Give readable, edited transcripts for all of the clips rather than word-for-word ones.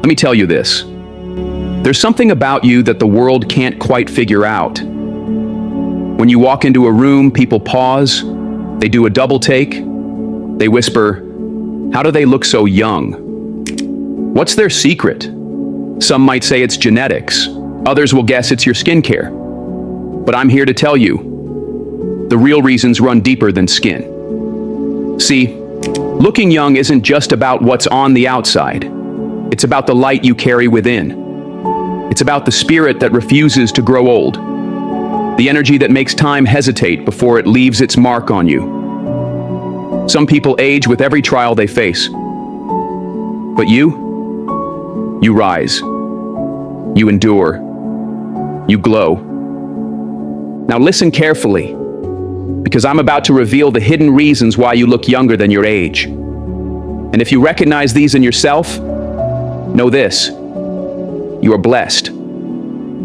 Let me tell you this. There's something about you that the world can't quite figure out. When you walk into a room, people pause, they do a double take, they whisper, "How do they look so young?" What's their secret? Some might say it's genetics. Others will guess it's your skincare. But I'm here to tell you, the real reasons run deeper than skin. See, looking young isn't just about what's on the outside. It's about the light you carry within. It's about the spirit that refuses to grow old. The energy that makes time hesitate before it leaves its mark on you. Some people age with every trial they face. But you rise. You endure. You glow. Now listen carefully, because I'm about to reveal the hidden reasons why you look younger than your age. And if you recognize these in yourself, know this: you are blessed.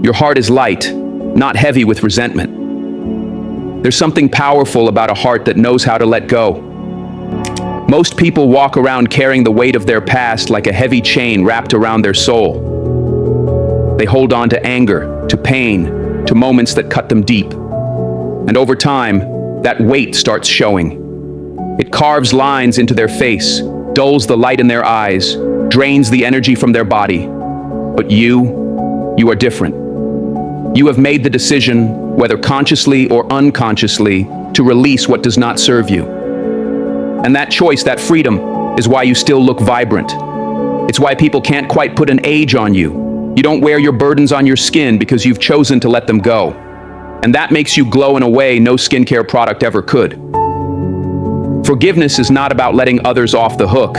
Your heart is light, not heavy with resentment. There's something powerful about a heart that knows how to let go. Most people walk around carrying the weight of their past like a heavy chain wrapped around their soul. They hold on to anger, to pain, to moments that cut them deep. And over time, that weight starts showing. It carves lines into their face, dulls the light in their eyes, drains the energy from their body. But you are different. You have made the decision, whether consciously or unconsciously, to release what does not serve you. And that choice, that freedom, is why you still look vibrant. It's why people can't quite put an age on you. You don't wear your burdens on your skin because you've chosen to let them go. And that makes you glow in a way no skincare product ever could. Forgiveness is not about letting others off the hook.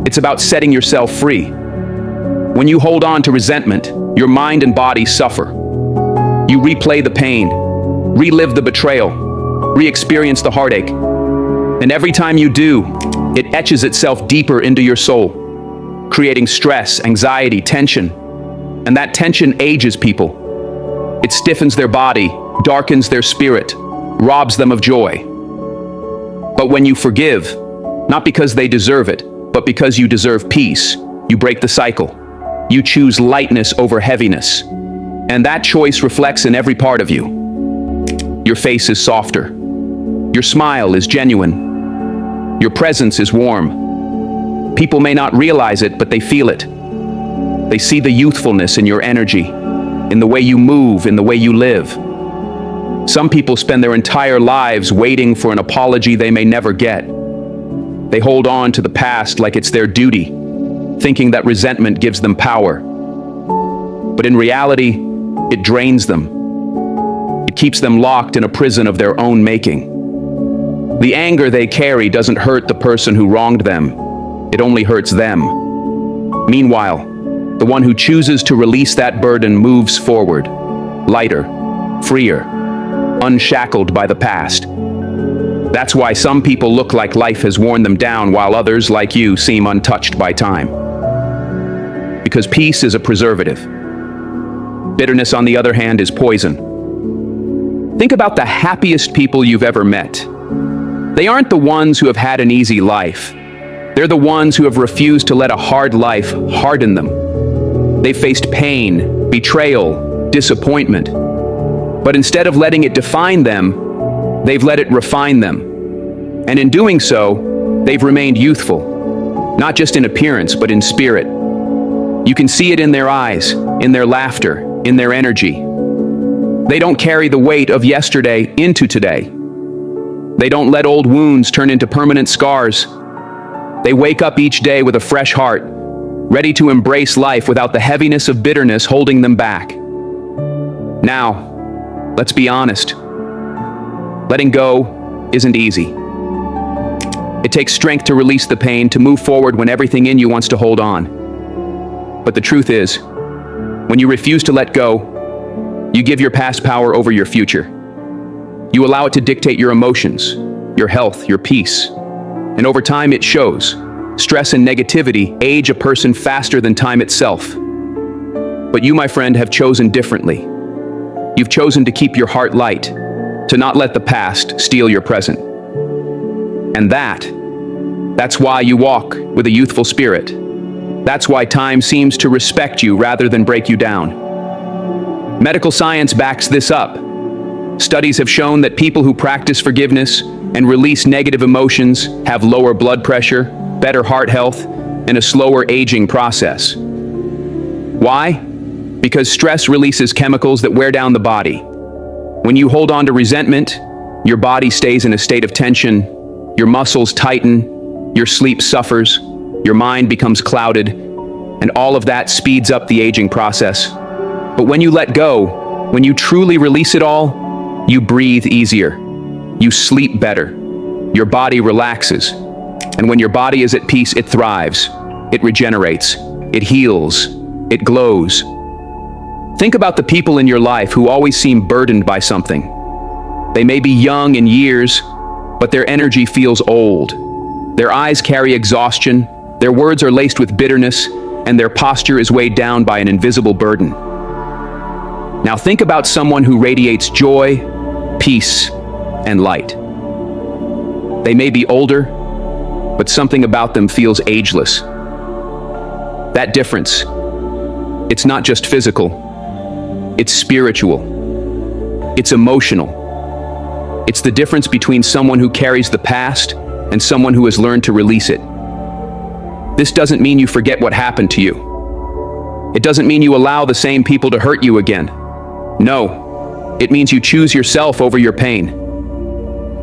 It's about setting yourself free. When you hold on to resentment, your mind and body suffer. You replay the pain, relive the betrayal, re-experience the heartache. And every time you do, it etches itself deeper into your soul, creating stress, anxiety, tension. And that tension ages people. It stiffens their body, darkens their spirit, robs them of joy. But when you forgive, not because they deserve it, but because you deserve peace, you break the cycle. You choose lightness over heaviness. And that choice reflects in every part of you. Your face is softer. Your smile is genuine. Your presence is warm. People may not realize it, but they feel it. They see the youthfulness in your energy, in the way you move, in the way you live. Some people spend their entire lives waiting for an apology they may never get. They hold on to the past like it's their duty, thinking that resentment gives them power. But in reality, it drains them. It keeps them locked in a prison of their own making. The anger they carry doesn't hurt the person who wronged them. It only hurts them. Meanwhile, the one who chooses to release that burden moves forward, lighter, freer, unshackled by the past. That's why some people look like life has worn them down, while others, like you, seem untouched by time. Because peace is a preservative. Bitterness, on the other hand, is poison. Think about the happiest people you've ever met. They aren't the ones who have had an easy life. They're the ones who have refused to let a hard life harden them. They've faced pain, betrayal, disappointment. But instead of letting it define them, they've let it refine them. And in doing so, they've remained youthful, not just in appearance, but in spirit. You can see it in their eyes, in their laughter, in their energy. They don't carry the weight of yesterday into today. They don't let old wounds turn into permanent scars. They wake up each day with a fresh heart, ready to embrace life without the heaviness of bitterness holding them back. Now, let's be honest. Letting go isn't easy. It takes strength to release the pain, to move forward when everything in you wants to hold on. But the truth is, when you refuse to let go, you give your past power over your future. You allow it to dictate your emotions, your health, your peace. And over time it shows. Stress and negativity age a person faster than time itself. But you, my friend, have chosen differently. You've chosen to keep your heart light, to not let the past steal your present. And that's why you walk with a youthful spirit. That's why time seems to respect you rather than break you down. Medical science backs this up. Studies have shown that people who practice forgiveness and release negative emotions have lower blood pressure, better heart health, and a slower aging process. Why? Because stress releases chemicals that wear down the body. When you hold on to resentment, your body stays in a state of tension, your muscles tighten, your sleep suffers, your mind becomes clouded, and all of that speeds up the aging process. But when you let go, when you truly release it all, you breathe easier. You sleep better. Your body relaxes. And when your body is at peace, it thrives. It regenerates. It heals. It glows. Think about the people in your life who always seem burdened by something. They may be young in years, but their energy feels old. Their eyes carry exhaustion, their words are laced with bitterness, and their posture is weighed down by an invisible burden. Now think about someone who radiates joy, peace, and light. They may be older, but something about them feels ageless. That difference, it's not just physical, it's spiritual, it's emotional. It's the difference between someone who carries the past and someone who has learned to release it. This doesn't mean you forget what happened to you. It doesn't mean you allow the same people to hurt you again. No, it means you choose yourself over your pain.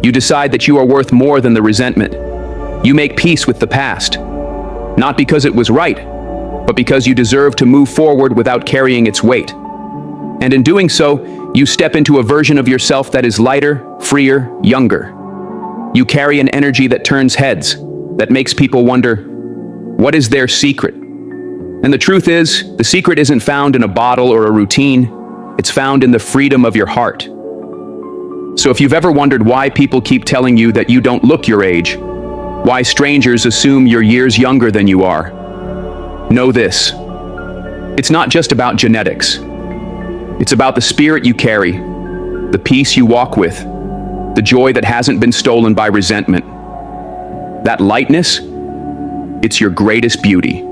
You decide that you are worth more than the resentment. You make peace with the past, not because it was right, but because you deserve to move forward without carrying its weight. And in doing so, you step into a version of yourself that is lighter, freer, younger. You carry an energy that turns heads, that makes people wonder, what is their secret? And the truth is, the secret isn't found in a bottle or a routine, it's found in the freedom of your heart. So if you've ever wondered why people keep telling you that you don't look your age, why strangers assume you're years younger than you are, know this. It's not just about genetics. It's about the spirit you carry, the peace you walk with, the joy that hasn't been stolen by resentment. That lightness, it's your greatest beauty.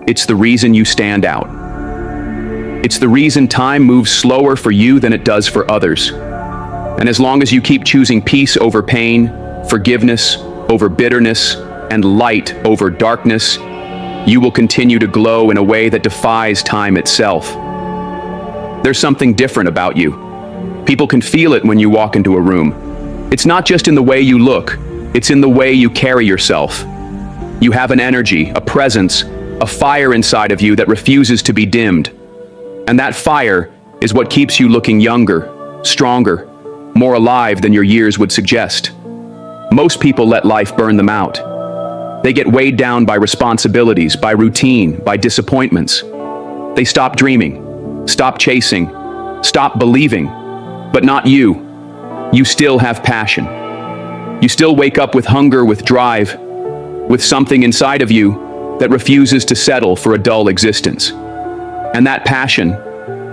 It's the reason you stand out. It's the reason time moves slower for you than it does for others. And as long as you keep choosing peace over pain, forgiveness over bitterness, and light over darkness, you will continue to glow in a way that defies time itself. There's something different about you. People can feel it when you walk into a room. It's not just in the way you look, it's in the way you carry yourself. You have an energy, a presence, a fire inside of you that refuses to be dimmed. And that fire is what keeps you looking younger, stronger, more alive than your years would suggest. Most people let life burn them out. They get weighed down by responsibilities, by routine, by disappointments. They stop dreaming, stop chasing, stop believing. But not you. You still have passion. You still wake up with hunger, with drive, with something inside of you that refuses to settle for a dull existence. And that passion,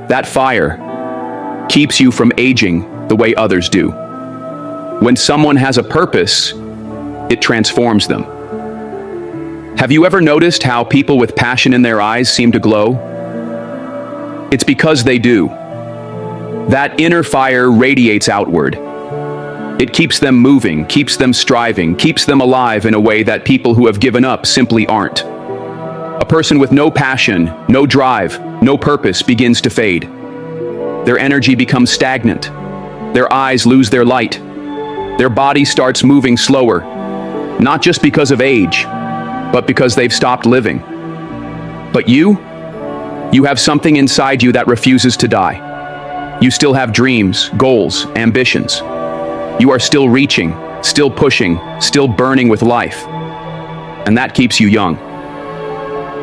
that fire, keeps you from aging the way others do. When someone has a purpose, it transforms them. Have you ever noticed how people with passion in their eyes seem to glow? It's because they do. That inner fire radiates outward. It keeps them moving, keeps them striving, keeps them alive in a way that people who have given up simply aren't. A person with no passion, no drive, no purpose begins to fade. Their energy becomes stagnant. Their eyes lose their light. Their body starts moving slower, not just because of age, but because they've stopped living. But you have something inside you that refuses to die. You still have dreams, goals, ambitions. You are still reaching, still pushing, still burning with life. And that keeps you young.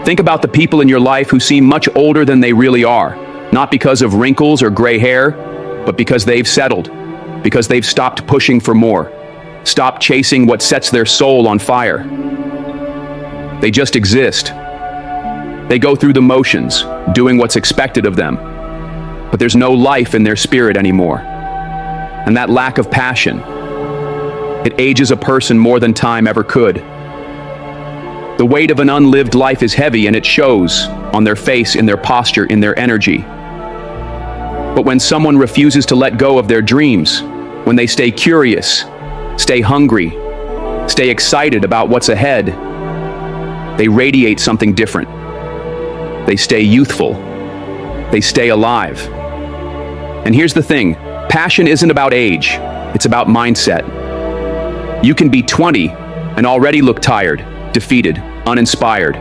Think about the people in your life who seem much older than they really are, not because of wrinkles or gray hair, but because they've settled, because they've stopped pushing for more, stopped chasing what sets their soul on fire. They just exist. They go through the motions, doing what's expected of them. But there's no life in their spirit anymore. And that lack of passion, it ages a person more than time ever could. The weight of an unlived life is heavy, and it shows on their face, in their posture, in their energy. But when someone refuses to let go of their dreams, when they stay curious, stay hungry, stay excited about what's ahead, they radiate something different. They stay youthful. They stay alive. And here's the thing, passion isn't about age, it's about mindset. You can be 20 and already look tired, defeated, uninspired.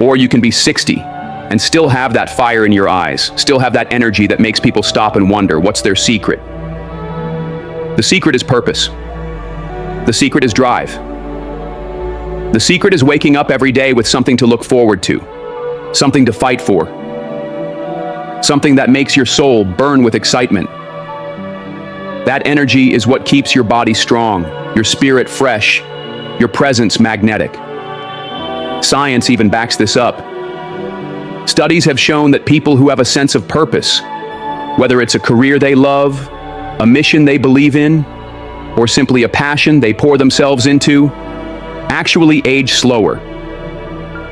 Or you can be 60 and still have that fire in your eyes, still have that energy that makes people stop and wonder, what's their secret? The secret is purpose. The secret is drive. The secret is waking up every day with something to look forward to, something to fight for, something that makes your soul burn with excitement. That energy is what keeps your body strong, your spirit fresh, your presence magnetic. Science even backs this up. Studies have shown that people who have a sense of purpose, whether it's a career they love, a mission they believe in, or simply a passion they pour themselves into, actually age slower.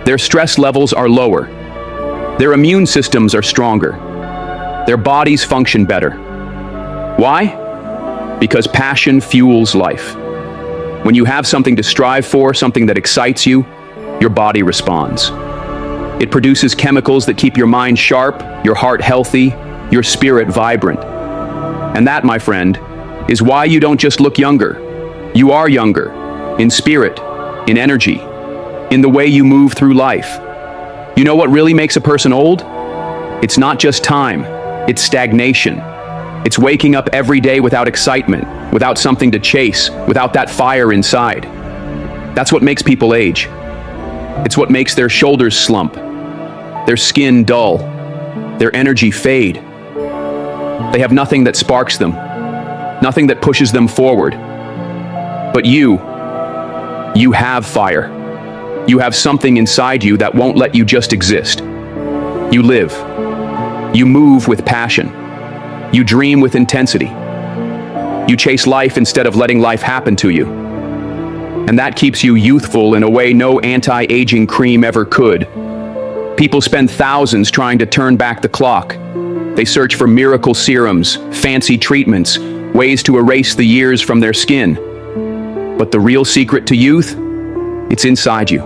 Their stress levels are lower. Their immune systems are stronger. Their bodies function better. Why? Because passion fuels life. When you have something to strive for, something that excites you, your body responds. It produces chemicals that keep your mind sharp, your heart healthy, your spirit vibrant. And that, my friend, is why you don't just look younger. You are younger, in spirit, in energy, in the way you move through life. You know what really makes a person old? It's not just time, it's stagnation. It's waking up every day without excitement, without something to chase, without that fire inside. That's what makes people age. It's what makes their shoulders slump, their skin dull, their energy fade. They have nothing that sparks them, nothing that pushes them forward. But you have fire. You have something inside you that won't let you just exist. You live. You move with passion. You dream with intensity. You chase life instead of letting life happen to you. And that keeps you youthful in a way no anti-aging cream ever could. People spend thousands trying to turn back the clock. They search for miracle serums, fancy treatments, ways to erase the years from their skin. But the real secret to youth? It's inside you.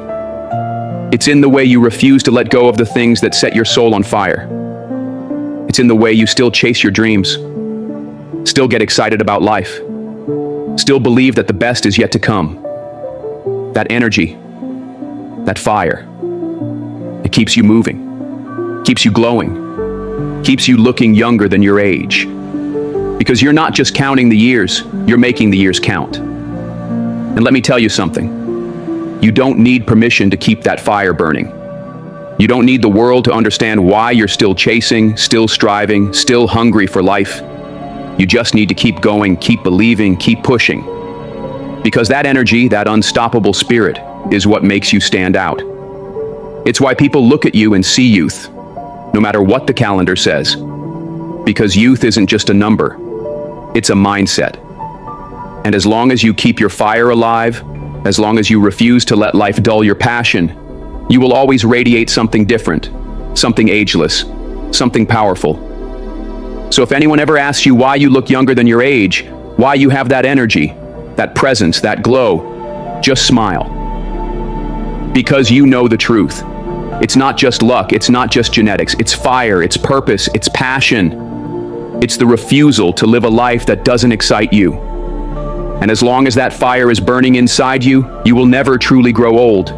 It's in the way you refuse to let go of the things that set your soul on fire. It's in the way you still chase your dreams, still get excited about life, still believe that the best is yet to come. That energy, that fire, it keeps you moving, keeps you glowing, keeps you looking younger than your age. Because you're not just counting the years, you're making the years count. And let me tell you something. You don't need permission to keep that fire burning. You don't need the world to understand why you're still chasing, still striving, still hungry for life. You just need to keep going, keep believing, keep pushing. Because that energy, that unstoppable spirit, is what makes you stand out. It's why people look at you and see youth, no matter what the calendar says. Because youth isn't just a number, it's a mindset. And as long as you keep your fire alive, as long as you refuse to let life dull your passion, you will always radiate something different, something ageless, something powerful. So if anyone ever asks you why you look younger than your age, why you have that energy, that presence, that glow, just smile. Because you know the truth. It's not just luck, it's not just genetics, it's fire, it's purpose, it's passion. It's the refusal to live a life that doesn't excite you. And as long as that fire is burning inside you, you will never truly grow old.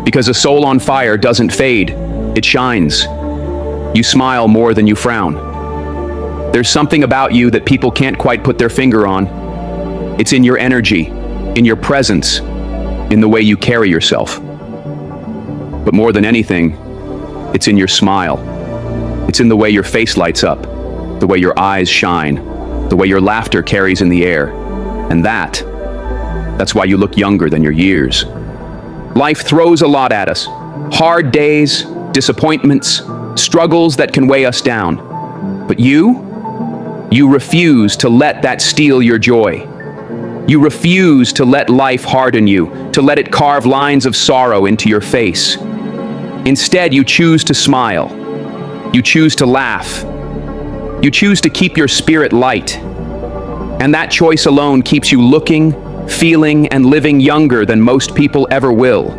Because a soul on fire doesn't fade, it shines. You smile more than you frown. There's something about you that people can't quite put their finger on. It's in your energy, in your presence, in the way you carry yourself. But more than anything, it's in your smile. It's in the way your face lights up, the way your eyes shine, the way your laughter carries in the air. And that's why you look younger than your years. Life throws a lot at us. Hard days, disappointments, struggles that can weigh us down. But you refuse to let that steal your joy. You refuse to let life harden you, to let it carve lines of sorrow into your face. Instead, you choose to smile. You choose to laugh. You choose to keep your spirit light. And that choice alone keeps you looking, feeling, and living younger than most people ever will.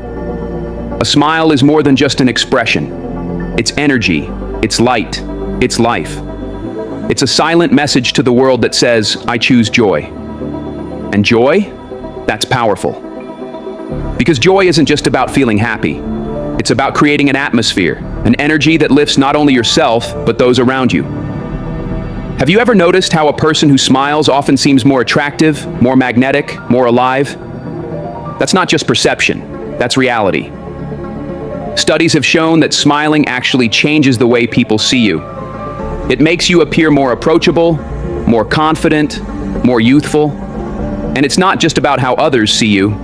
A smile is more than just an expression. It's energy, it's light, it's life. It's a silent message to the world that says, I choose joy. And joy? That's powerful. Because joy isn't just about feeling happy. It's about creating an atmosphere, an energy that lifts not only yourself, but those around you. Have you ever noticed how a person who smiles often seems more attractive, more magnetic, more alive? That's not just perception, that's reality. Studies have shown that smiling actually changes the way people see you. It makes you appear more approachable, more confident, more youthful. And it's not just about how others see you,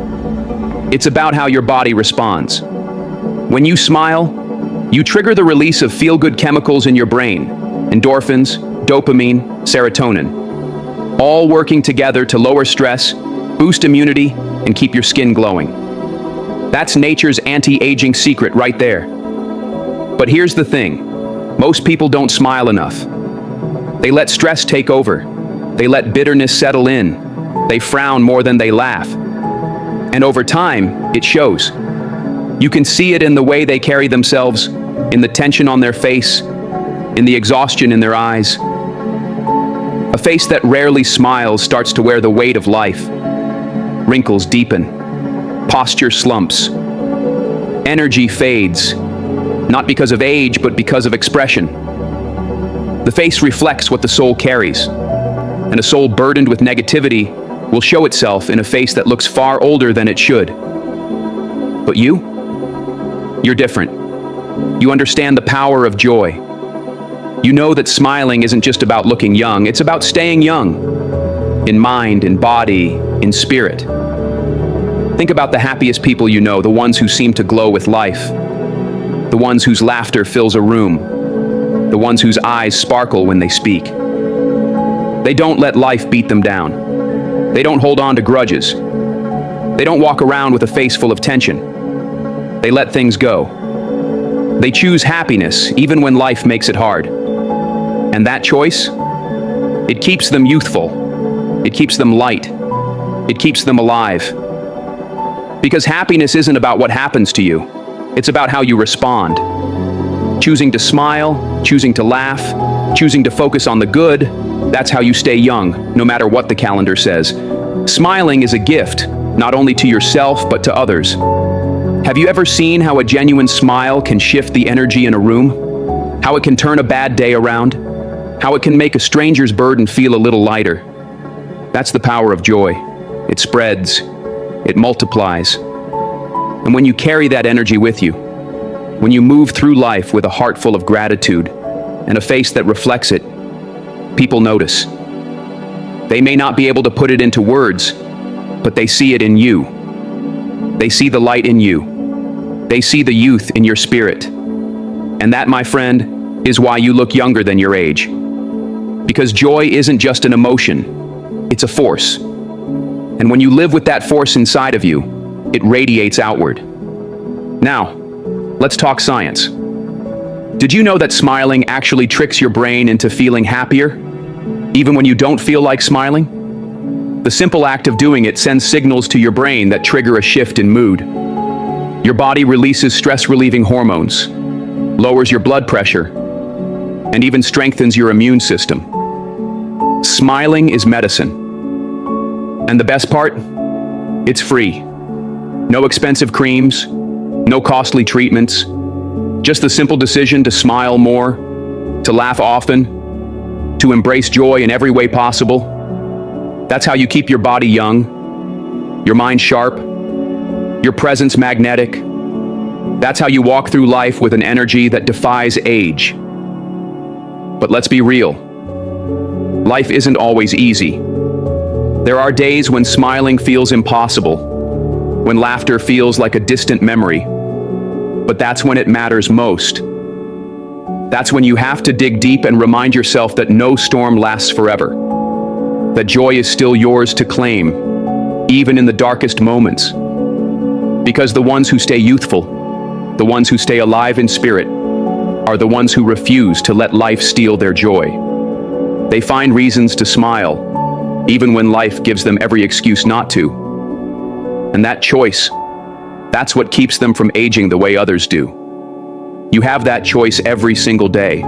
it's about how your body responds. When you smile, you trigger the release of feel-good chemicals in your brain, endorphins, dopamine, serotonin, all working together to lower stress, boost immunity, and keep your skin glowing. That's nature's anti-aging secret right there. But here's the thing, most people don't smile enough. They let stress take over. They let bitterness settle in. They frown more than they laugh. And over time, it shows. You can see it in the way they carry themselves, in the tension on their face, in the exhaustion in their eyes. A face that rarely smiles starts to wear the weight of life. Wrinkles deepen. Posture slumps. Energy fades. Not because of age, but because of expression. The face reflects what the soul carries. And a soul burdened with negativity will show itself in a face that looks far older than it should. But you're different. You understand the power of joy. You know that smiling isn't just about looking young, it's about staying young. In mind, in body, in spirit. Think about the happiest people you know, the ones who seem to glow with life. The ones whose laughter fills a room. The ones whose eyes sparkle when they speak. They don't let life beat them down. They don't hold on to grudges. They don't walk around with a face full of tension. They let things go. They choose happiness even when life makes it hard. And that choice? It keeps them youthful. It keeps them light. It keeps them alive. Because happiness isn't about what happens to you. It's about how you respond. Choosing to smile, choosing to laugh, choosing to focus on the good, that's how you stay young, no matter what the calendar says. Smiling is a gift, not only to yourself, but to others. Have you ever seen how a genuine smile can shift the energy in a room? How it can turn a bad day around? How it can make a stranger's burden feel a little lighter? That's the power of joy. It spreads. It multiplies. And when you carry that energy with you, when you move through life with a heart full of gratitude and a face that reflects it, people notice. They may not be able to put it into words, but they see it in you. They see the light in you. They see the youth in your spirit. And that, my friend, is why you look younger than your age. Because joy isn't just an emotion, it's a force. And when you live with that force inside of you, it radiates outward. Now, let's talk science. Did you know that smiling actually tricks your brain into feeling happier, even when you don't feel like smiling? The simple act of doing it sends signals to your brain that trigger a shift in mood. Your body releases stress-relieving hormones, lowers your blood pressure, and even strengthens your immune system. Smiling is medicine. And the best part? It's free. No expensive creams, no costly treatments, just the simple decision to smile more, to laugh often, to embrace joy in every way possible. That's how you keep your body young, your mind sharp, your presence magnetic. That's how you walk through life with an energy that defies age. But let's be real. Life isn't always easy. There are days when smiling feels impossible, when laughter feels like a distant memory. But that's when it matters most. That's when you have to dig deep and remind yourself that no storm lasts forever, that joy is still yours to claim, even in the darkest moments. Because the ones who stay youthful, the ones who stay alive in spirit, are the ones who refuse to let life steal their joy. They find reasons to smile, even when life gives them every excuse not to. And that choice, that's what keeps them from aging the way others do. You have that choice every single day.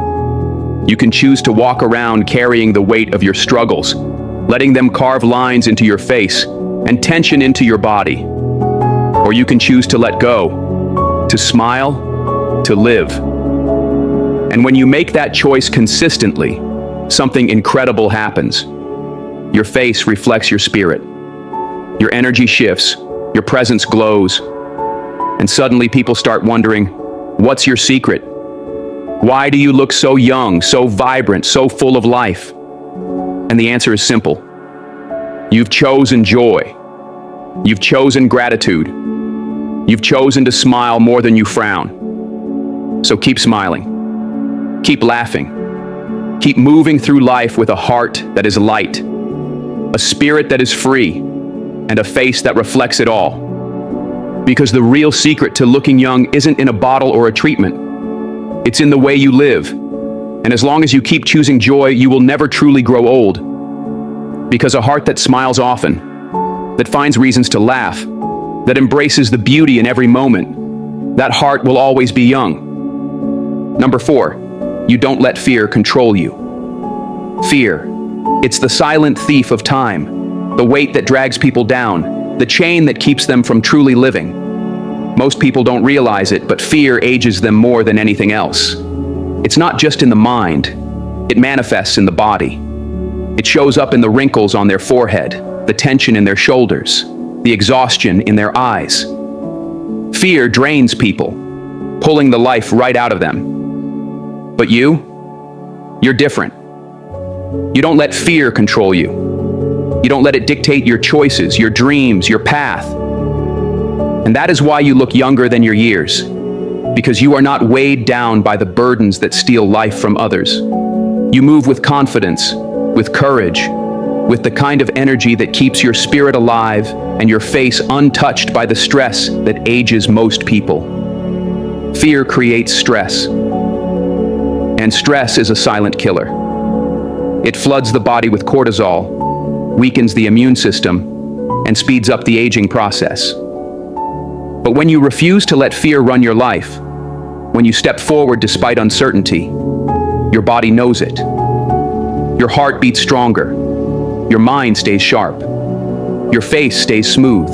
You can choose to walk around carrying the weight of your struggles, letting them carve lines into your face and tension into your body. Or you can choose to let go, to smile, to live. And when you make that choice consistently, something incredible happens. Your face reflects your spirit. Your energy shifts, your presence glows, and suddenly people start wondering, what's your secret? Why do you look so young, so vibrant, so full of life? And the answer is simple. You've chosen joy. You've chosen gratitude. You've chosen to smile more than you frown. So keep smiling. Keep laughing. Keep moving through life with a heart that is light, a spirit that is free, and a face that reflects it all. Because the real secret to looking young isn't in a bottle or a treatment. It's in the way you live. And as long as you keep choosing joy, you will never truly grow old. Because a heart that smiles often, that finds reasons to laugh, that embraces the beauty in every moment, that heart will always be young. Number 4, you don't let fear control you. Fear, it's the silent thief of time, the weight that drags people down, the chain that keeps them from truly living. Most people don't realize it, but fear ages them more than anything else. It's not just in the mind, it manifests in the body. It shows up in the wrinkles on their forehead, the tension in their shoulders, the exhaustion in their eyes. Fear drains people, pulling the life right out of them. But you're different. You don't let fear control you. You don't let it dictate your choices, your dreams, your path. And that is why you look younger than your years, because you are not weighed down by the burdens that steal life from others. You move with confidence, with courage, with the kind of energy that keeps your spirit alive and your face untouched by the stress that ages most people. Fear creates stress, and stress is a silent killer. It floods the body with cortisol, weakens the immune system, and speeds up the aging process. But when you refuse to let fear run your life, when you step forward despite uncertainty, your body knows it. Your heart beats stronger. Your mind stays sharp. Your face stays smooth,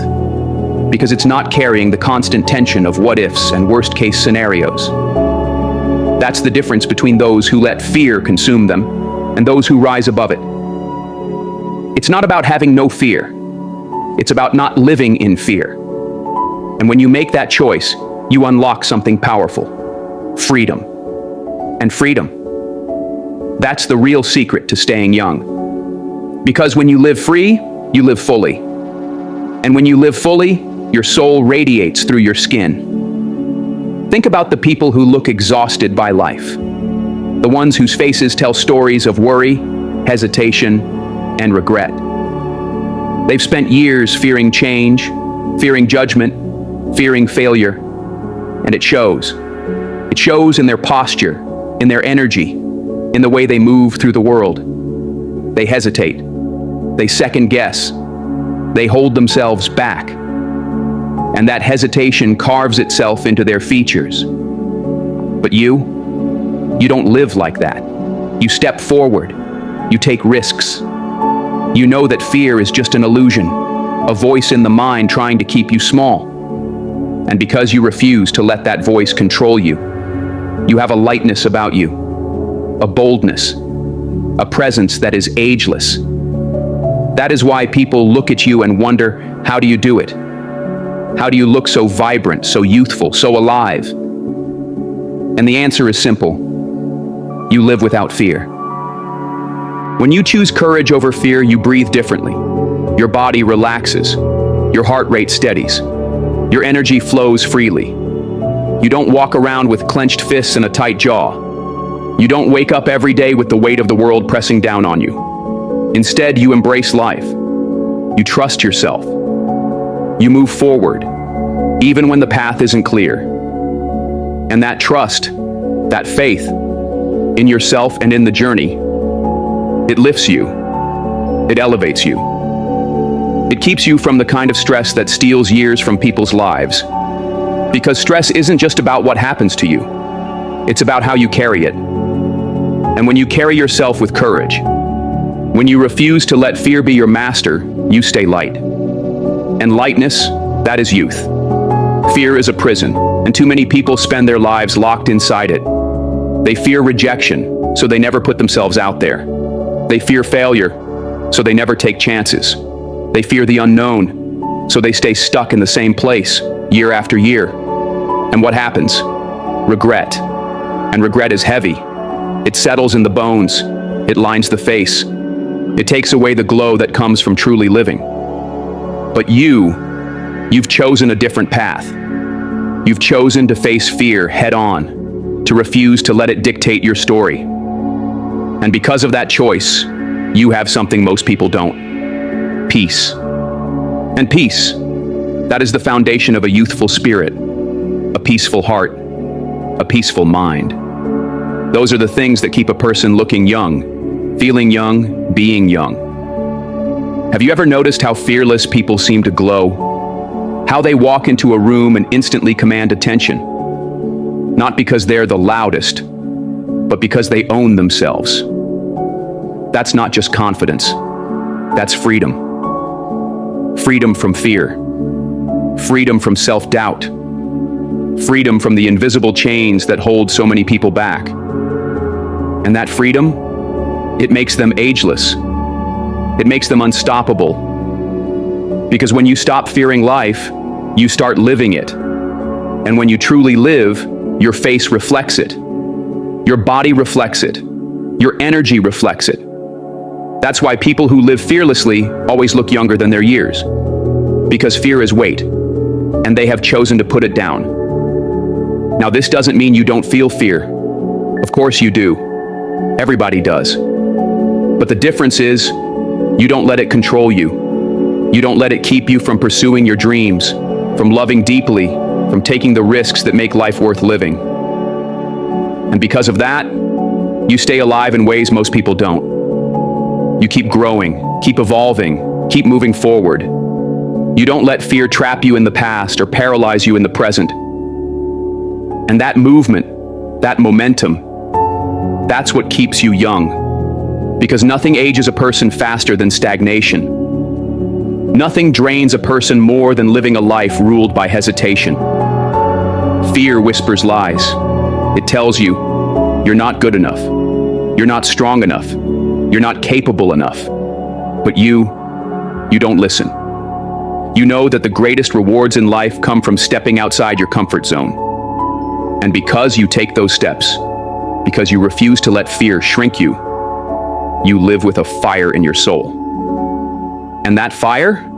because it's not carrying the constant tension of what-ifs and worst-case scenarios. That's the difference between those who let fear consume them and those who rise above it. It's not about having no fear. It's about not living in fear. And when you make that choice, you unlock something powerful: freedom. And freedom, that's the real secret to staying young. Because when you live free, you live fully. And when you live fully, your soul radiates through your skin. Think about the people who look exhausted by life. The ones whose faces tell stories of worry, hesitation, and regret. They've spent years fearing change, fearing judgment, fearing failure, and it shows. It shows in their posture, in their energy, in the way they move through the world. They hesitate. They second guess. They hold themselves back. And that hesitation carves itself into their features. But you don't live like that. You step forward. You take risks. You know that fear is just an illusion, a voice in the mind trying to keep you small. And because you refuse to let that voice control you, you have a lightness about you, a boldness, a presence that is ageless. That is why people look at you and wonder, how do you do it? How do you look so vibrant, so youthful, so alive? And the answer is simple. You live without fear. When you choose courage over fear, you breathe differently. Your body relaxes. Your heart rate steadies. Your energy flows freely. You don't walk around with clenched fists and a tight jaw. You don't wake up every day with the weight of the world pressing down on you. Instead, you embrace life. You trust yourself. You move forward, even when the path isn't clear. And that trust, that faith in yourself and in the journey, it lifts you. It elevates you. It keeps you from the kind of stress that steals years from people's lives. Because stress isn't just about what happens to you. It's about how you carry it. And when you carry yourself with courage, when you refuse to let fear be your master, you stay light. And lightness, that is youth. Fear is a prison, and too many people spend their lives locked inside it. They fear rejection, so they never put themselves out there. They fear failure, so they never take chances. They fear the unknown, so they stay stuck in the same place, year after year. And what happens? Regret. And regret is heavy. It settles in the bones. It lines the face. It takes away the glow that comes from truly living. But you've chosen a different path. You've chosen to face fear head on, to refuse to let it dictate your story. And because of that choice, you have something most people don't. Peace. And peace, that is the foundation of a youthful spirit, a peaceful heart, a peaceful mind. Those are the things that keep a person looking young, feeling young, being young. Have you ever noticed how fearless people seem to glow? How they walk into a room and instantly command attention? Not because they're the loudest, but because they own themselves. That's not just confidence. That's freedom. Freedom from fear. Freedom from self-doubt. Freedom from the invisible chains that hold so many people back. And that freedom, it makes them ageless. It makes them unstoppable. Because when you stop fearing life, you start living it. And when you truly live, your face reflects it. Your body reflects it. Your energy reflects it. That's why people who live fearlessly always look younger than their years. Because fear is weight, and they have chosen to put it down. Now, this doesn't mean you don't feel fear. Of course you do. Everybody does. But the difference is, you don't let it control you. You don't let it keep you from pursuing your dreams, from loving deeply, from taking the risks that make life worth living. And because of that, you stay alive in ways most people don't. You keep growing, keep evolving, keep moving forward. You don't let fear trap you in the past or paralyze you in the present. And that movement, that momentum, that's what keeps you young. Because nothing ages a person faster than stagnation. Nothing drains a person more than living a life ruled by hesitation. Fear whispers lies. It tells you, you're not good enough. You're not strong enough. You're not capable enough. But you don't listen. You know that the greatest rewards in life come from stepping outside your comfort zone. And because you take those steps, because you refuse to let fear shrink you, you live with a fire in your soul. And that fire,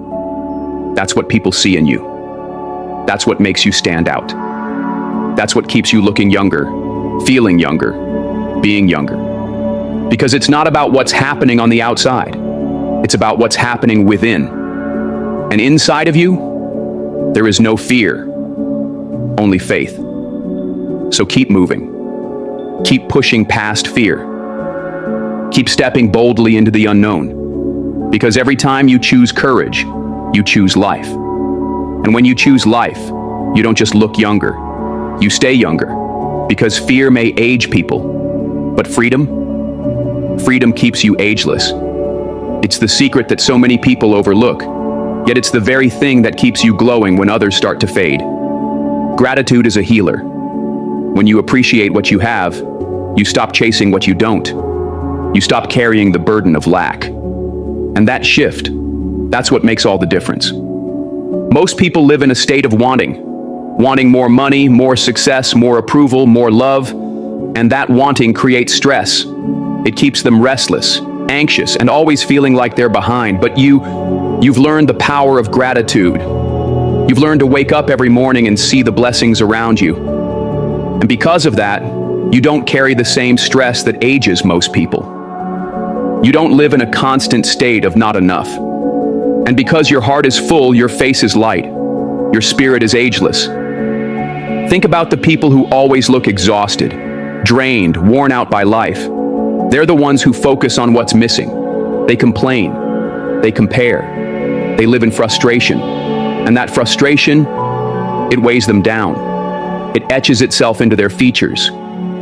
that's what people see in you. That's what makes you stand out. That's what keeps you looking younger, feeling younger, being younger. Because it's not about what's happening on the outside. It's about what's happening within. And inside of you, there is no fear, only faith. So keep moving. Keep pushing past fear. Keep stepping boldly into the unknown. Because every time you choose courage, you choose life. And when you choose life, you don't just look younger, you stay younger. Because fear may age people, but freedom keeps you ageless. It's the secret that so many people overlook, yet it's the very thing that keeps you glowing when others start to fade. Gratitude is a healer. When you appreciate what you have, you stop chasing what you don't. You stop carrying the burden of lack. And that shift, that's what makes all the difference. Most people live in a state of wanting more money, more success, more approval, more love, and that wanting creates stress. It keeps them restless, anxious, and always feeling like they're behind. But you've learned the power of gratitude. You've learned to wake up every morning and see the blessings around you. And because of that, you don't carry the same stress that ages most people. You don't live in a constant state of not enough. And because your heart is full, your face is light. Your spirit is ageless. Think about the people who always look exhausted, drained, worn out by life. They're the ones who focus on what's missing. They complain. They compare. They live in frustration. And that frustration, it weighs them down. It etches itself into their features,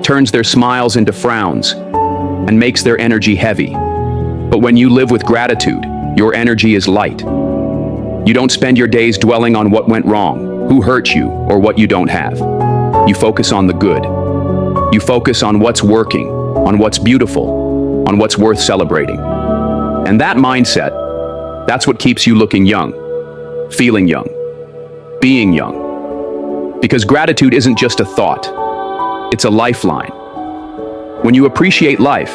turns their smiles into frowns, and makes their energy heavy. But when you live with gratitude, your energy is light. You don't spend your days dwelling on what went wrong, who hurt you, or what you don't have. You focus on the good. You focus on what's working, on what's beautiful, on what's worth celebrating. And that mindset, that's what keeps you looking young, feeling young, being young. Because gratitude isn't just a thought, it's a lifeline. When you appreciate life,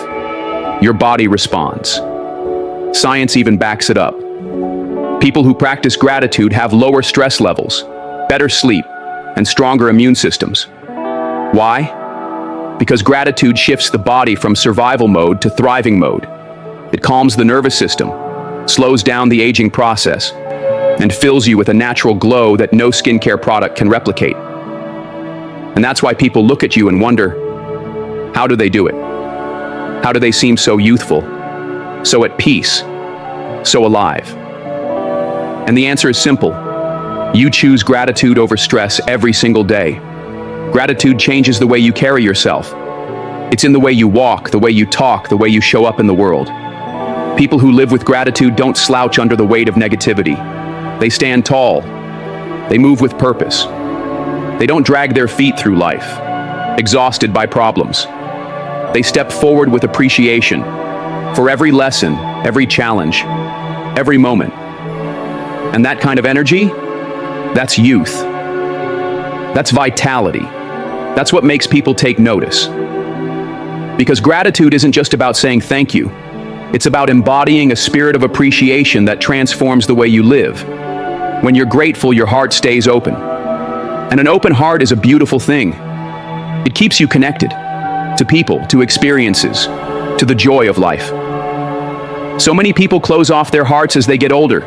your body responds. Science even backs it up. People who practice gratitude have lower stress levels, better sleep, and stronger immune systems. Why? Because gratitude shifts the body from survival mode to thriving mode. It calms the nervous system, slows down the aging process, and fills you with a natural glow that no skincare product can replicate. And that's why people look at you and wonder, how do they do it? How do they seem so youthful, so at peace, so alive? And the answer is simple. You choose gratitude over stress every single day. Gratitude changes the way you carry yourself. It's in the way you walk, the way you talk, the way you show up in the world. People who live with gratitude don't slouch under the weight of negativity. They stand tall. They move with purpose. They don't drag their feet through life, exhausted by problems. They step forward with appreciation for every lesson, every challenge, every moment. And that kind of energy, that's youth. That's vitality. That's what makes people take notice. Because gratitude isn't just about saying thank you. It's about embodying a spirit of appreciation that transforms the way you live. When you're grateful, your heart stays open. And an open heart is a beautiful thing. It keeps you connected to people, to experiences, to the joy of life. So many people close off their hearts as they get older.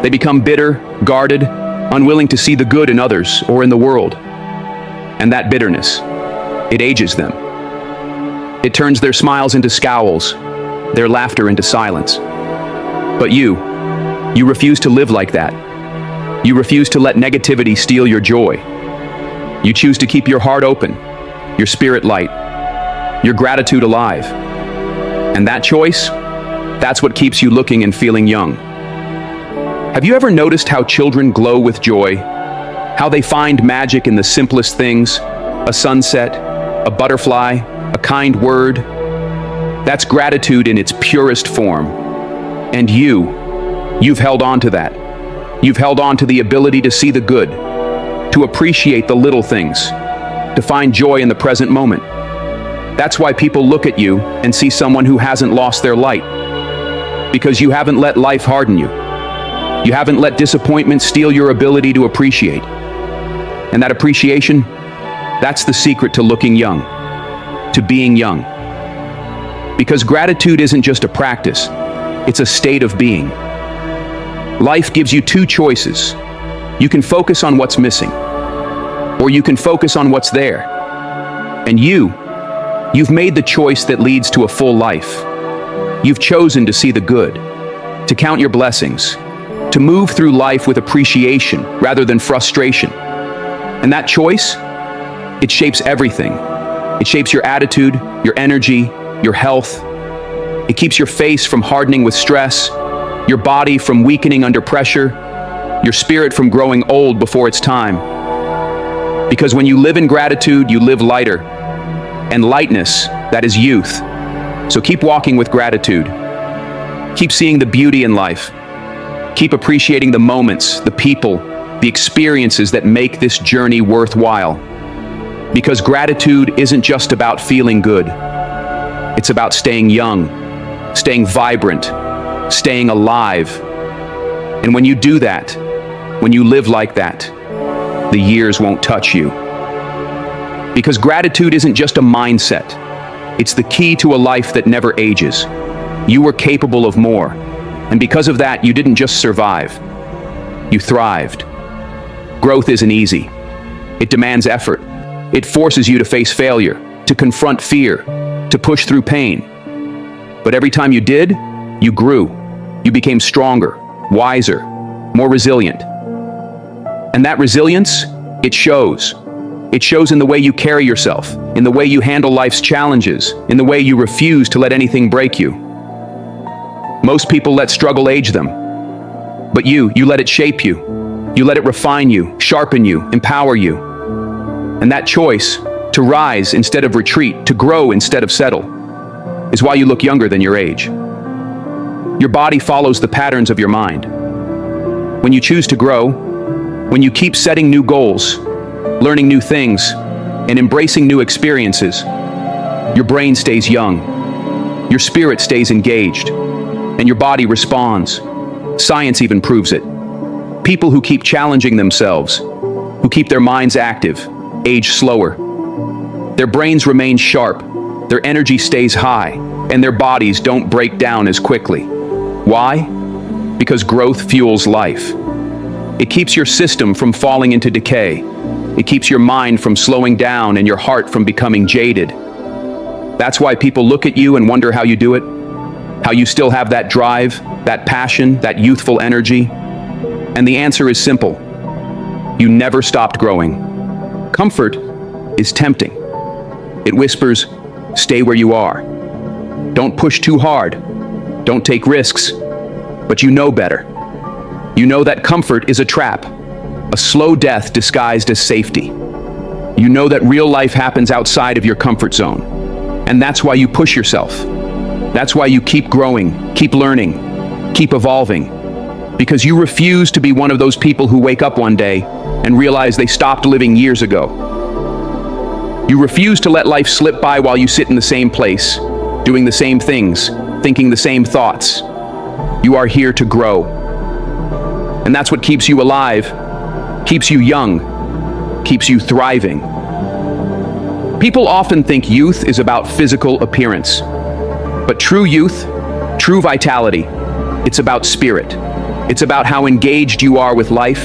They become bitter, guarded, unwilling to see the good in others or in the world. And that bitterness, it ages them. It turns their smiles into scowls, their laughter into silence. But you refuse to live like that. You refuse to let negativity steal your joy. You choose to keep your heart open, your spirit light, your gratitude alive. And that choice, that's what keeps you looking and feeling young. Have you ever noticed how children glow with joy? How they find magic in the simplest things? A sunset, a butterfly, a kind word? That's gratitude in its purest form. And you've held on to that. You've held on to the ability to see the good, to appreciate the little things, to find joy in the present moment. That's why people look at you and see someone who hasn't lost their light. Because you haven't let life harden you. You haven't let disappointment steal your ability to appreciate. And that appreciation, that's the secret to looking young, to being young. Because gratitude isn't just a practice, it's a state of being. Life gives you two choices. You can focus on what's missing, or you can focus on what's there. And you've made the choice that leads to a full life. You've chosen to see the good, to count your blessings, to move through life with appreciation rather than frustration. And that choice, it shapes everything. It shapes your attitude, your energy, your health. It keeps your face from hardening with stress, your body from weakening under pressure, your spirit from growing old before it's time. Because when you live in gratitude, you live lighter. And lightness, that is youth. So keep walking with gratitude. Keep seeing the beauty in life. Keep appreciating the moments, the people, the experiences that make this journey worthwhile. Because gratitude isn't just about feeling good. It's about staying young, staying vibrant, staying alive. And when you do that, when you live like that, the years won't touch you. Because gratitude isn't just a mindset. It's the key to a life that never ages. You were capable of more. And because of that, you didn't just survive. You thrived. Growth isn't easy. It demands effort. It forces you to face failure, to confront fear, to push through pain. But every time you did, you grew. You became stronger, wiser, more resilient. And that resilience, it shows. It shows in the way you carry yourself, in the way you handle life's challenges, in the way you refuse to let anything break you. Most people let struggle age them. But you let it shape you. You let it refine you, sharpen you, empower you. And that choice, to rise instead of retreat, to grow instead of settle, is why you look younger than your age. Your body follows the patterns of your mind. When you choose to grow, when you keep setting new goals, learning new things, and embracing new experiences, your brain stays young, your spirit stays engaged, and your body responds. Science even proves it. People who keep challenging themselves, who keep their minds active, age slower. Their brains remain sharp, their energy stays high, and their bodies don't break down as quickly. Why? Because growth fuels life. It keeps your system from falling into decay. It keeps your mind from slowing down and your heart from becoming jaded. That's why people look at you and wonder how you do it, how you still have that drive, that passion, that youthful energy. And the answer is simple. You never stopped growing. Comfort is tempting. It whispers, stay where you are. Don't push too hard. Don't take risks. But you know better. You know that comfort is a trap, a slow death disguised as safety. You know that real life happens outside of your comfort zone. And that's why you push yourself. That's why you keep growing, keep learning, keep evolving. Because you refuse to be one of those people who wake up one day and realize they stopped living years ago. You refuse to let life slip by while you sit in the same place, doing the same things, thinking the same thoughts. You are here to grow. And that's what keeps you alive, keeps you young, keeps you thriving. People often think youth is about physical appearance. But true youth, true vitality, it's about spirit. It's about how engaged you are with life,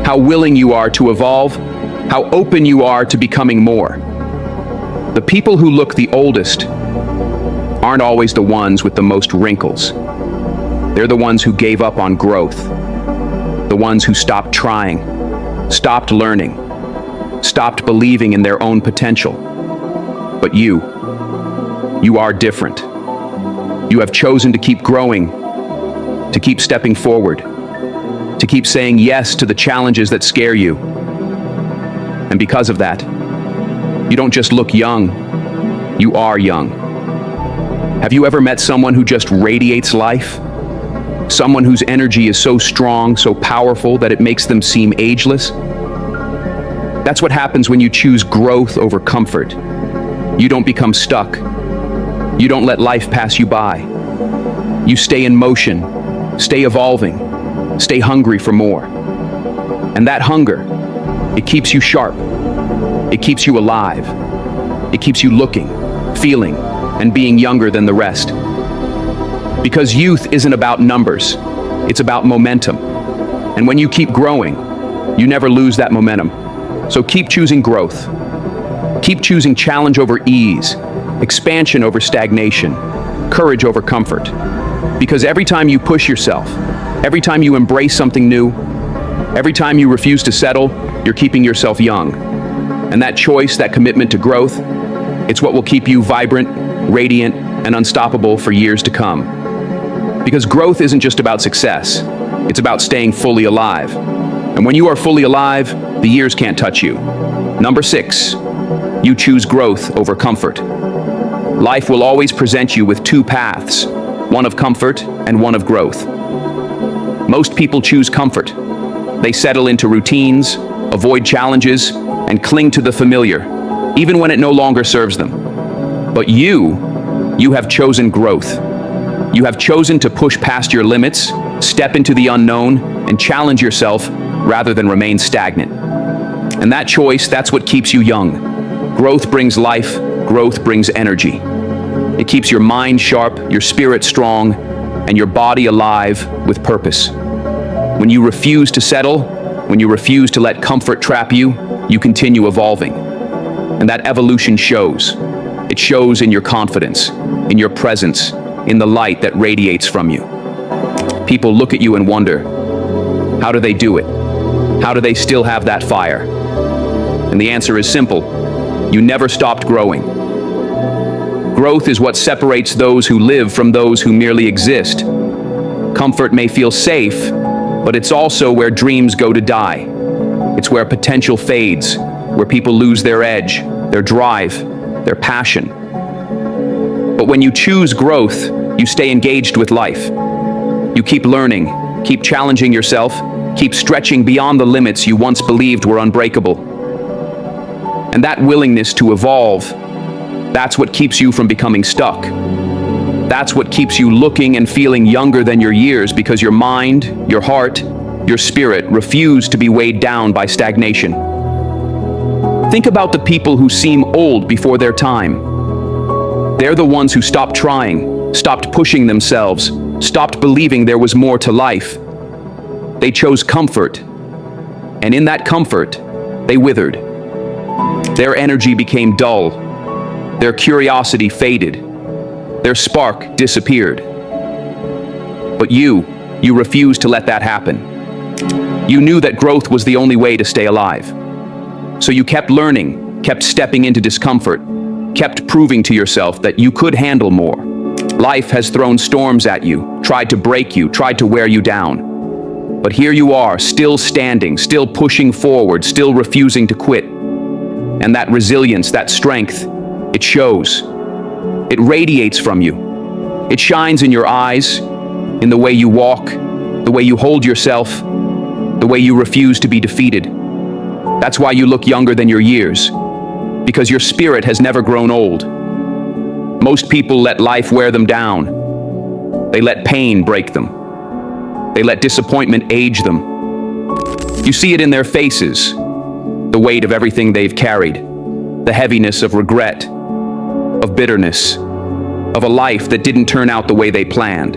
how willing you are to evolve, how open you are to becoming more. The people who look the oldest aren't always the ones with the most wrinkles. They're the ones who gave up on growth, the ones who stopped trying, stopped learning, stopped believing in their own potential. But you are different. You have chosen to keep growing, to keep stepping forward, to keep saying yes to the challenges that scare you. And because of that, you don't just look young, you are young. Have you ever met someone who just radiates life? Someone whose energy is so strong, so powerful that it makes them seem ageless? That's what happens when you choose growth over comfort. You don't become stuck. You don't let life pass you by. You stay in motion, stay evolving, stay hungry for more. And that hunger, it keeps you sharp. It keeps you alive. It keeps you looking, feeling, and being younger than the rest. Because youth isn't about numbers, it's about momentum. And when you keep growing, you never lose that momentum. So keep choosing growth. Keep choosing challenge over ease, expansion over stagnation, courage over comfort. Because every time you push yourself, every time you embrace something new, every time you refuse to settle, you're keeping yourself young. And that choice, that commitment to growth, it's what will keep you vibrant, radiant, and unstoppable for years to come. Because growth isn't just about success, it's about staying fully alive. And when you are fully alive, the years can't touch you. Number 6, you choose growth over comfort. Life will always present you with two paths, one of comfort and one of growth. Most people choose comfort. They settle into routines, avoid challenges, and cling to the familiar, even when it no longer serves them. But you have chosen growth. You have chosen to push past your limits, step into the unknown, and challenge yourself rather than remain stagnant. And that choice, that's what keeps you young. Growth brings life, growth brings energy. It keeps your mind sharp, your spirit strong, and your body alive with purpose. When you refuse to settle, When you refuse to let comfort trap you, you continue evolving. And that evolution shows. It shows in your confidence, in your presence, in the light that radiates from you. People look at you and wonder, how do they do it? How do they still have that fire? And the answer is simple. You never stopped growing. Growth is what separates those who live from those who merely exist. Comfort may feel safe, but it's also where dreams go to die. It's where potential fades, where people lose their edge, their drive, their passion. But when you choose growth, you stay engaged with life. You keep learning, keep challenging yourself, keep stretching beyond the limits you once believed were unbreakable. And that willingness to evolve, that's what keeps you from becoming stuck. That's what keeps you looking and feeling younger than your years, because your mind, your heart, your spirit refuse to be weighed down by stagnation. Think about the people who seem old before their time. They're the ones who stopped trying, stopped pushing themselves, stopped believing there was more to life. They chose comfort, and in that comfort, they withered. Their energy became dull. Their curiosity faded. Their spark disappeared. But you refused to let that happen. You knew that growth was the only way to stay alive. So you kept learning, kept stepping into discomfort, kept proving to yourself that you could handle more. Life has thrown storms at you, tried to break you, tried to wear you down. But here you are, still standing, still pushing forward, still refusing to quit. And that resilience, that strength, it shows. It radiates from you. It shines in your eyes, in the way you walk, the way you hold yourself, the way you refuse to be defeated. That's why you look younger than your years, because your spirit has never grown old. Most people let life wear them down. They let pain break them. They let disappointment age them. You see it in their faces, the weight of everything they've carried, the heaviness of regret, of bitterness, of a life that didn't turn out the way they planned.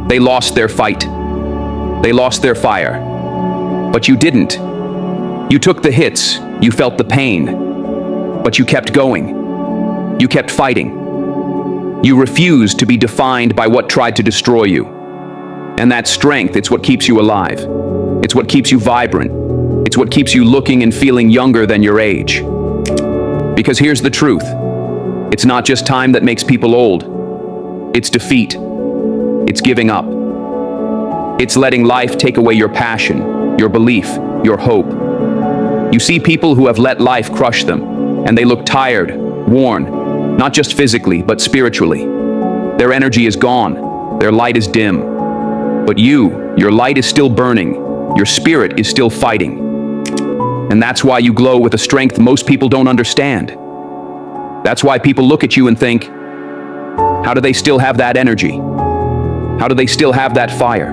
They lost their fight. They lost their fire. But you didn't. You took the hits, you felt the pain, but you kept going. You kept fighting. You refused to be defined by what tried to destroy you. And that strength, it's what keeps you alive. It's what keeps you vibrant. It's what keeps you looking and feeling younger than your age. Because here's the truth. It's not just time that makes people old. It's defeat. It's giving up. It's letting life take away your passion, your belief, your hope. You see people who have let life crush them, and they look tired, worn, not just physically, but spiritually. Their energy is gone. Their light is dim. But your light is still burning. Your spirit is still fighting. And that's why you glow with a strength most people don't understand. That's why people look at you and think, how do they still have that energy? How do they still have that fire?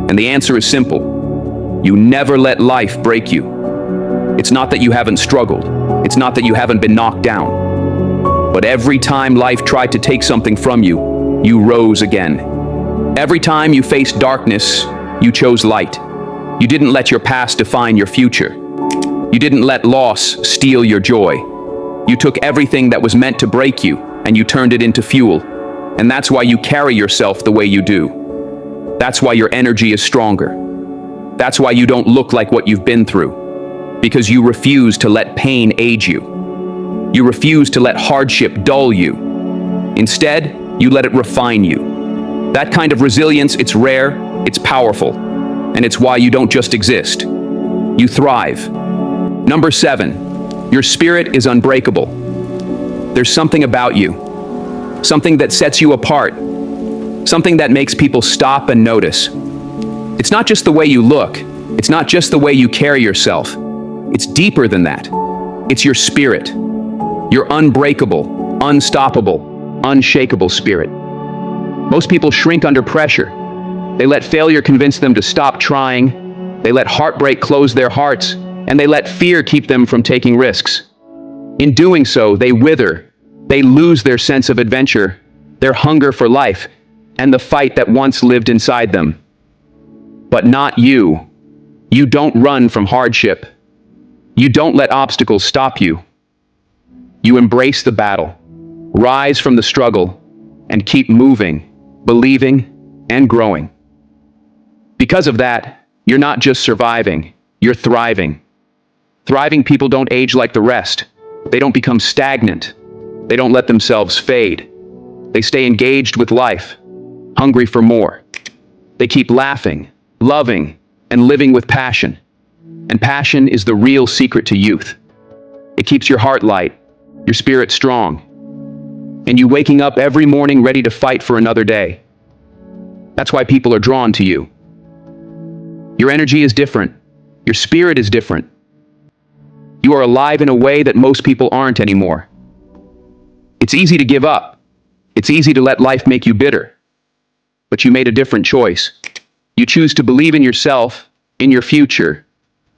And the answer is simple. You never let life break you. It's not that you haven't struggled. It's not that you haven't been knocked down. But every time life tried to take something from you, you rose again. Every time you faced darkness, you chose light. You didn't let your past define your future. You didn't let loss steal your joy. You took everything that was meant to break you, and you turned it into fuel. And that's why you carry yourself the way you do. That's why your energy is stronger. That's why you don't look like what you've been through. Because you refuse to let pain age you. You refuse to let hardship dull you. Instead, you let it refine you. That kind of resilience, it's rare, it's powerful, and it's why you don't just exist. You thrive. Number 7, your spirit is unbreakable. There's something about you, something that sets you apart, something that makes people stop and notice. It's not just the way you look, it's not just the way you carry yourself. It's deeper than that. It's your spirit, your unbreakable, unstoppable, unshakable spirit. Most people shrink under pressure. They let failure convince them to stop trying. They let heartbreak close their hearts, and they let fear keep them from taking risks. In doing so, they wither. They lose their sense of adventure, their hunger for life, and the fight that once lived inside them. But not you. You don't run from hardship. You don't let obstacles stop you. You embrace the battle, rise from the struggle, and keep moving, believing, and growing. Because of that, you're not just surviving, you're thriving. Thriving people don't age like the rest. They don't become stagnant. They don't let themselves fade. They stay engaged with life, hungry for more. They keep laughing, loving, and living with passion. And passion is the real secret to youth. It keeps your heart light, your spirit strong, and you waking up every morning ready to fight for another day. That's why people are drawn to you. Your energy is different. Your spirit is different. You are alive in a way that most people aren't anymore. It's easy to give up. It's easy to let life make you bitter. But you made a different choice. You choose to believe in yourself, in your future,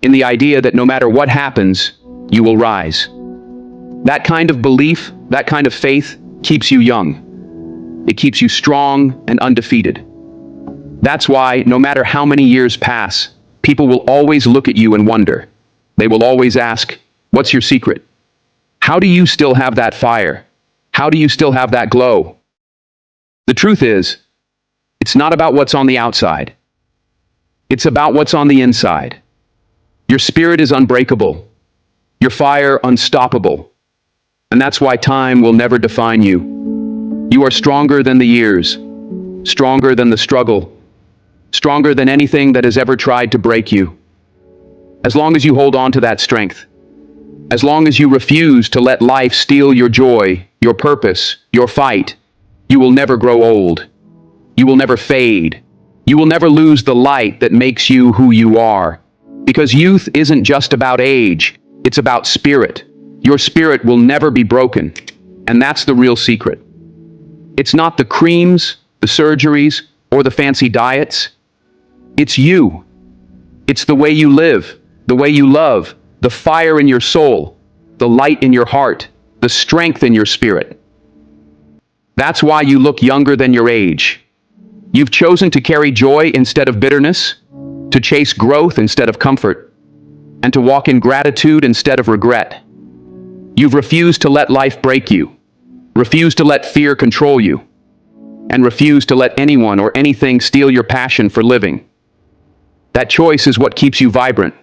in the idea that no matter what happens, you will rise. That kind of belief, that kind of faith, keeps you young. It keeps you strong and undefeated. That's why, no matter how many years pass, people will always look at you and wonder. They will always ask, "What's your secret? How do you still have that fire? How do you still have that glow?" The truth is, it's not about what's on the outside. It's about what's on the inside. Your spirit is unbreakable. Your fire unstoppable. And that's why time will never define you. You are stronger than the years, stronger than the struggle, stronger than anything that has ever tried to break you. As long as you hold on to that strength, as long as you refuse to let life steal your joy, your purpose, your fight, you will never grow old. You will never fade. You will never lose the light that makes you who you are. Because youth isn't just about age, it's about spirit. Your spirit will never be broken. And that's the real secret. It's not the creams, the surgeries, or the fancy diets. It's you. It's the way you live, the way you love, the fire in your soul, the light in your heart, the strength in your spirit. That's why you look younger than your age. You've chosen to carry joy instead of bitterness, to chase growth instead of comfort, and to walk in gratitude instead of regret. You've refused to let life break you, refused to let fear control you, and refused to let anyone or anything steal your passion for living. That choice is what keeps you vibrant,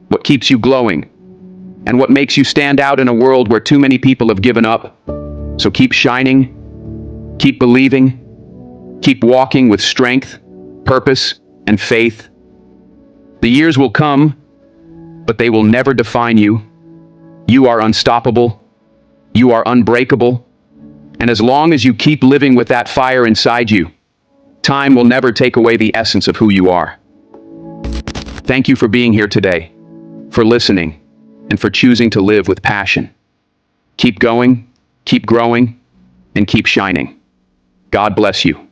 what keeps you glowing, and what makes you stand out in a world where too many people have given up. So keep shining, keep believing, keep walking with strength, purpose, and faith. The years will come, but they will never define you. You are unstoppable. You are unbreakable. And as long as you keep living with that fire inside you, time will never take away the essence of who you are. Thank you for being here today, for listening, and for choosing to live with passion. Keep going, keep growing, and keep shining. God bless you.